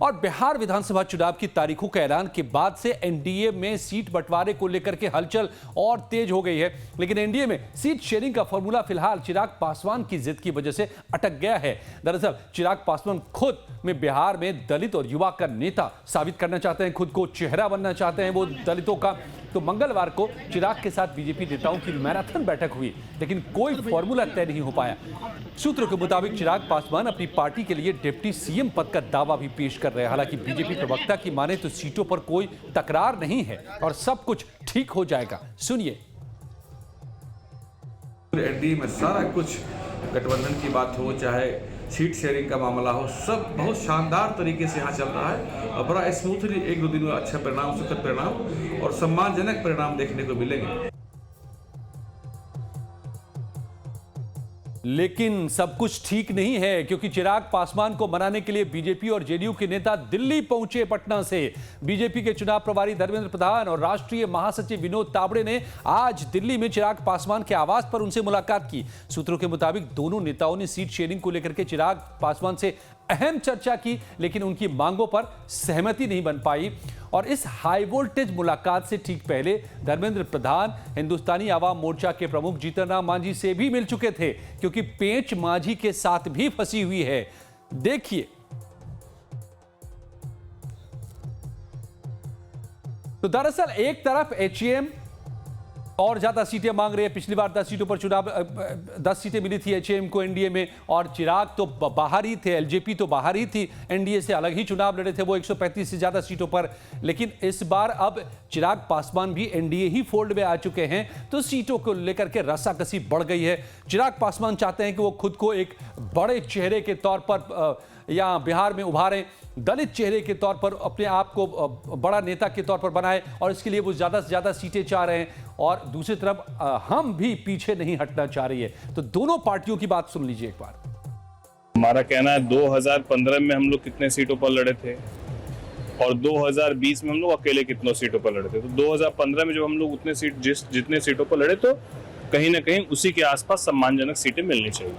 और बिहार विधानसभा चुनाव की तारीखों के ऐलान के बाद से एनडीए में सीट बंटवारे को लेकर के हलचल और तेज हो गई है। लेकिन एनडीए में सीट शेयरिंग का फॉर्मूला फिलहाल चिराग पासवान की जिद की वजह से अटक गया है। दरअसल चिराग पासवान खुद में बिहार में दलित और युवा का नेता साबित करना चाहते हैं, खुद को चेहरा बनना चाहते हैं वो दलितों का। तो मंगलवार को चिराग के साथ बीजेपी नेताओं की मैराथन बैठक हुई, लेकिन कोई फॉर्मूला तय नहीं हो पाया। सूत्रों के मुताबिक चिराग पासवान अपनी पार्टी के लिए डिप्टी सीएम पद का दावा भी पेश कर रहे हैं। हालांकि बीजेपी प्रवक्ता की माने तो सीटों पर कोई तकरार नहीं है और सब कुछ ठीक हो जाएगा। सुनिए। एनडीए में सारा कुछ गठबंधन की बात हो, चाहे सीट शेयरिंग का मामला हो, सब बहुत शानदार तरीके से यहाँ चल रहा है और बड़ा स्मूथली एक दो दिन में अच्छा परिणाम, सुखद परिणाम और सम्मानजनक परिणाम देखने को मिलेंगे। लेकिन सब कुछ ठीक नहीं है, क्योंकि चिराग पासवान को मनाने के लिए बीजेपी और जेडीयू के नेता दिल्ली पहुंचे। पटना से बीजेपी के चुनाव प्रभारी धर्मेंद्र प्रधान और राष्ट्रीय महासचिव विनोद तावड़े ने आज दिल्ली में चिराग पासवान के आवास पर उनसे मुलाकात की। सूत्रों के मुताबिक दोनों नेताओं ने सीट शेयरिंग को लेकर के चिराग पासवान से अहम चर्चा की, लेकिन उनकी मांगों पर सहमति नहीं बन पाई। और इस हाई वोल्टेज मुलाकात से ठीक पहले धर्मेंद्र प्रधान हिंदुस्तानी आवाम मोर्चा के प्रमुख जीतन राम मांझी से भी मिल चुके थे, क्योंकि पेंच मांझी के साथ भी फंसी हुई है। देखिए। तो दरअसल एक तरफ एचएम और ज्यादा सीटें मांग रहे हैं। पिछली बार 10 सीटों पर चुनाव 10 सीटें मिली थी एचएम को एनडीए में, और चिराग तो बाहर ही थे, एलजेपी तो बाहर ही थी, एनडीए से अलग ही चुनाव लड़े थे वो 135 से ज्यादा सीटों पर। लेकिन इस बार अब चिराग पासवान भी एनडीए ही फोल्ड में आ चुके हैं, तो सीटों को लेकर के रस्साकसी बढ़ गई है। चिराग पासवान चाहते हैं कि वो खुद को एक बड़े चेहरे के तौर पर या बिहार में उभारें, दलित चेहरे के तौर पर अपने आप को बड़ा नेता के तौर पर बनाए, और इसके लिए वो ज्यादा से ज्यादा सीटें चाह रहे हैं। और दूसरी तरफ हम भी पीछे नहीं हटना चाह रही है। तो दोनों पार्टियों की बात सुन लीजिए एक बार। हमारा कहना है 2015 में हम लोग कितने सीटों पर लड़े थे और 2020 में हम लोग अकेले कितनों सीटों पर लड़े थे। तो 2015 में जब हम लोग उतने सीट जितने सीटों पर लड़े, तो कहीं ना कहीं उसी के आसपास सम्मानजनक सीटें मिलनी चाहिए।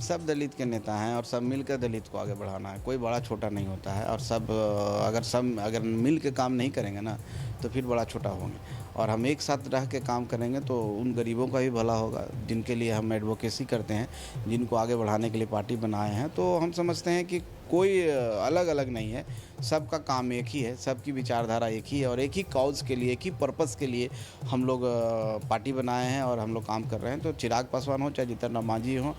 सब दलित के नेता हैं और सब मिलकर दलित को आगे बढ़ाना है। कोई बड़ा छोटा नहीं होता है, और सब अगर मिल के काम नहीं करेंगे ना तो फिर बड़ा छोटा होंगे। और हम एक साथ रह के काम करेंगे तो उन गरीबों का भी भला होगा जिनके लिए हम एडवोकेसी करते हैं, जिनको आगे बढ़ाने के लिए पार्टी बनाए हैं। तो हम समझते हैं कि कोई अलग अलग नहीं है, सबका काम एक ही है, सबकी विचारधारा एक ही है, और एक ही कॉज के लिए, एक ही पर्पस के लिए हम लोग पार्टी बनाए हैं और हम लोग काम कर रहे हैं। तो चिराग पासवान हो चाहे जीतन राम मांझी हो,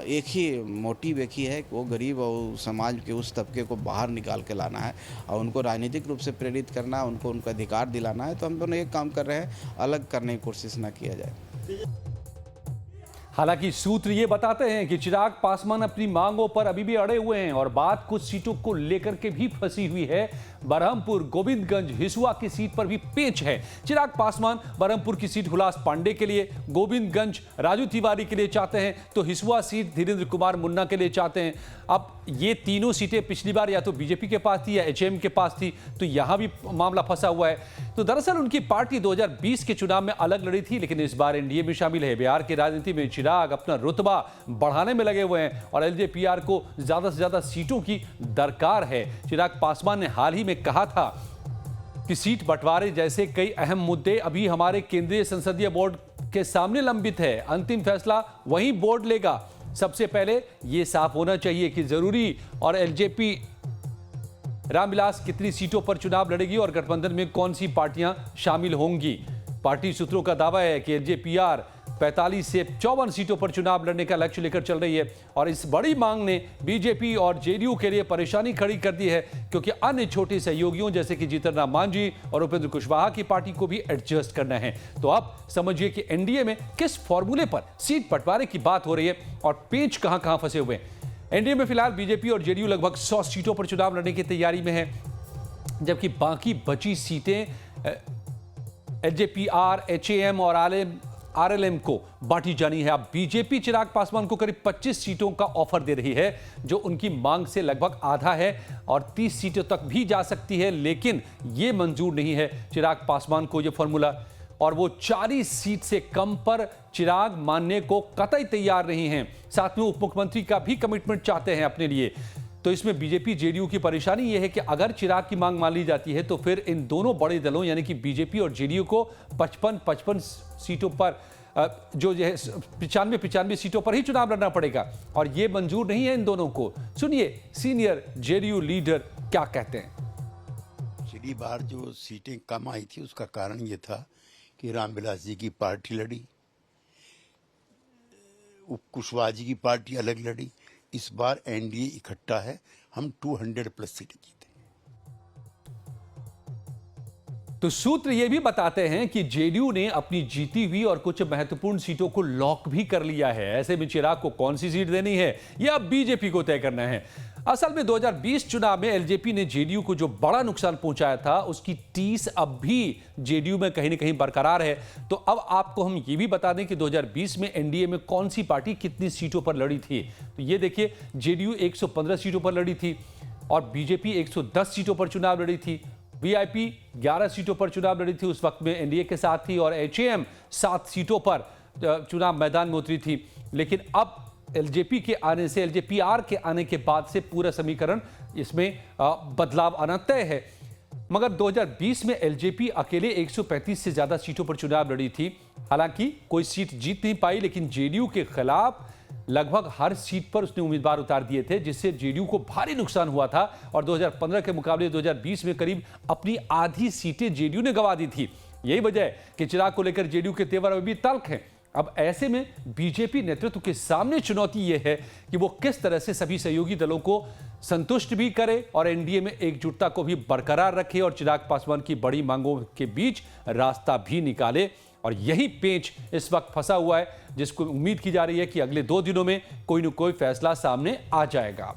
एक ही मोटिव एक ही है कि वो गरीब और समाज के उस तबके को बाहर निकाल के लाना है और उनको राजनीतिक रूप से प्रेरित करना है, उनको उनका अधिकार दिलाना है। तो हम दोनों एक काम कर रहे हैं, अलग करने की कोशिश ना किया जाए। हालांकि सूत्र ये बताते हैं कि चिराग पासवान अपनी मांगों पर अभी भी अड़े हुए हैं और बात कुछ सीटों को लेकर के भी फंसी हुई है। बरहमपुर, गोविंदगंज, हिसुआ की सीट पर भी पेच है। चिराग पासवान बरहमपुर की सीट हुलास पांडे के लिए, गोविंदगंज राजू तिवारी के लिए चाहते हैं, तो हिसुआ सीट धीरेन्द्र कुमार मुन्ना के लिए चाहते हैं। अब ये तीनों सीटें पिछली बार या तो बीजेपी के पास थी या एचएम के पास थी, तो यहां भी मामला फंसा हुआ है। तो दरअसल उनकी पार्टी 2020 के चुनाव में अलग लड़ी थी, लेकिन इस बार एनडीए में शामिल है। बिहार की राजनीति में चिराग अपना रुतबा बढ़ाने में लगे हुए हैं और एलजेपीआर को ज्यादा से ज्यादा सीटों की दरकार है। चिराग पासवान ने हाल ही में कहा था कि सीट बंटवारे जैसे कई अहम मुद्दे अभी हमारे केंद्रीय संसदीय बोर्ड के सामने लंबित है, अंतिम फैसला वही बोर्ड लेगा। सबसे पहले यह साफ होना चाहिए कि जरूरी और एलजेपी रामविलास कितनी सीटों पर चुनाव लड़ेगी और गठबंधन में कौन सी पार्टियां शामिल होंगी। पार्टी सूत्रों का दावा है कि एलजेपीआर 45 से 54 सीटों पर चुनाव लड़ने का लक्ष्य लेकर चल रही है, और इस बड़ी मांग ने बीजेपी और जेडीयू के लिए परेशानी खड़ी कर दी है, क्योंकि अन्य छोटे सहयोगियों जैसे कि जीतन राम मांझी और उपेंद्र कुशवाहा की पार्टी को भी एडजस्ट करना है। तो अब समझिए कि एनडीए में किस फॉर्मूले पर सीट बंटवारे की बात हो रही है और पेच कहां फंसे हुए हैं। एनडीए में फिलहाल बीजेपी और जेडीयू लगभग 100 सीटों पर चुनाव लड़ने की तैयारी में है, जबकि बाकी बची सीटें एलजेपीआर, एचएएम और आरएलएम को बांटी जानी है। अब बीजेपी चिराग पासवान को करीब 25 सीटों का ऑफर दे रही है, जो उनकी मांग से लगभग आधा है और 30 सीटों तक भी जा सकती है, लेकिन यह मंजूर नहीं है चिराग पासवान को यह फॉर्मूला, और वो 40 सीट से कम पर चिराग मानने को कतई तैयार नहीं हैं। साथ में उप मुख्यमंत्री का भी कमिटमेंट चाहते हैं अपने लिए। तो इसमें बीजेपी जेडीयू की परेशानी यह है कि अगर चिराग की मांग मान ली जाती है तो फिर इन दोनों बड़े दलों यानी कि बीजेपी और जेडीयू को 55 सीटों पर जो है 95 सीटों पर ही चुनाव लड़ना पड़ेगा और ये मंजूर नहीं है इन दोनों को। सुनिए सीनियर जेडीयू लीडर क्या कहते हैं। पिछली बार जो सीटें कम आई थी उसका कारण ये था कि रामविलास जी की पार्टी लड़ी, कुशवाहा जी की पार्टी अलग लड़ी। इस बार एनडीए इकट्ठा है, हम 200 प्लस सीटें जीते। तो सूत्र ये भी बताते हैं कि जेडीयू ने अपनी जीती हुई और कुछ महत्वपूर्ण सीटों को लॉक भी कर लिया है। ऐसे में चिराग को कौन सी सीट देनी है यह अब बीजेपी को तय करना है। असल में 2020 चुनाव में एलजेपी ने जेडीयू को जो बड़ा नुकसान पहुंचाया था उसकी टीस अब भी जेडीयू में कहीं ना कहीं बरकरार है। तो अब आपको हम ये भी बता दें कि 2020 में एनडीए में कौन सी पार्टी कितनी सीटों पर लड़ी थी। तो ये देखिए जेडीयू 115 सीटों पर लड़ी थी और बीजेपी 110 सीटों पर चुनाव लड़ी थी। वीआईपी 11 सीटों पर चुनाव लड़ी थी, उस वक्त में एनडीए के साथ थी, और एचएएम 7 सीटों पर चुनाव मैदान में उतरी थी। लेकिन अब एलजेपी के आने से, एलजेपीआर के आने के बाद से पूरा समीकरण इसमें बदलाव आना तय है। मगर 2020 में एलजेपी अकेले 135 से ज्यादा सीटों पर चुनाव लड़ी थी। हालांकि कोई सीट जीत नहीं पाई, लेकिन जेडीयू के खिलाफ लगभग हर सीट पर उसने उम्मीदवार उतार दिए थे, जिससे जेडीयू को भारी नुकसान हुआ था और 2015 के मुकाबले 2020 में करीब अपनी आधी सीटें जेडीयू ने गंवा दी थी। यही वजह है कि चिराग को लेकर जेडीयू के तेवर अभी भी तल्ख हैं। अब ऐसे में बीजेपी नेतृत्व के सामने चुनौती यह है कि वो किस तरह से सभी सहयोगी दलों को संतुष्ट भी करे और एनडीए में एकजुटता को भी बरकरार रखे और चिराग पासवान की बड़ी मांगों के बीच रास्ता भी निकाले। और यही पेंच इस वक्त फंसा हुआ है, जिसको उम्मीद की जा रही है कि अगले 2 दिनों में कोई न कोई फैसला सामने आ जाएगा।